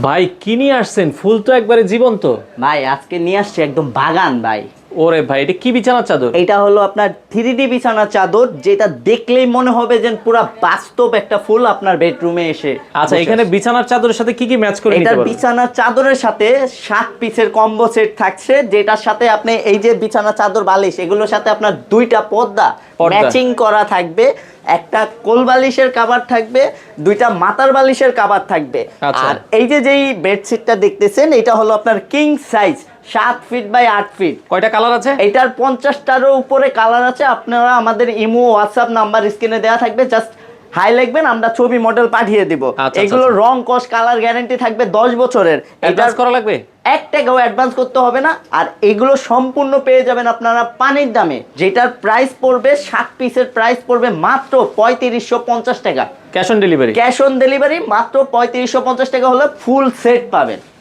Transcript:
ভাই কি নিয়ে আসছেন? ফুল তো একবারে জীবন্ত। ভাই আজকে নিয়ে আসছি একদম বাগান ভাই। ওরে ভাই, এটা কি বিছানার চাদর? এটা হলো আপনার 3D বিছানার চাদর, যেটা দেখলেই মনে হবে যে পুরো বাস্তব একটা ফুল আপনার বেডরুমে এসে আচ্ছা, বসে এখানে আছে। বিছানার চাদরের সাথে কি কি ম্যাচ করে নিতে এটার পারবেন? বিছানার চাদরের সাথে 7 পিসের কম্বো সেট থাকছে, যেটার সাথে আপনি এই যে বিছানা চাদর বালিশ এগুলোর সাথে আপনার 2টা পর্দা ম্যাচিং করা থাকবে, একটা কোল বালিশের কভার থাকবে, 2টা মাথার বালিশের কভার থাকবে। আচ্ছা। আর এই যে যেই বেডশিটটা দেখতেছেন এটা হলো আপনার king size, 7 feet by 8 feet. কয়টা কালার আছে? এটার 50টারও উপরে কালার আছে। আপনারা আমাদের ইমো হোয়াটসঅ্যাপ নাম্বার স্ক্রিনে দেওয়া থাকবে, জাস্ট হাই লিখবেন, আমরা ছবি মডেল পাঠিয়ে দিব। আচ্ছা, এগুলো আচ্ছা। রং কস কালার গ্যারান্টি থাকবে 10 বছরের। অ্যাডভান্স করা লাগবে? 1 টাকাও অ্যাডভান্স করতে হবে না। আর এগুলো সম্পূর্ণ পেয়ে যাবেন আপনারা পানির দামে, যেটার প্রাইস পড়বে 7 পিসের প্রাইস পড়বে মাত্র 3550 টাকা। Cash on delivery? Cash on delivery মাত্র 3550 টাকা হলে ফুল সেট পাবেন।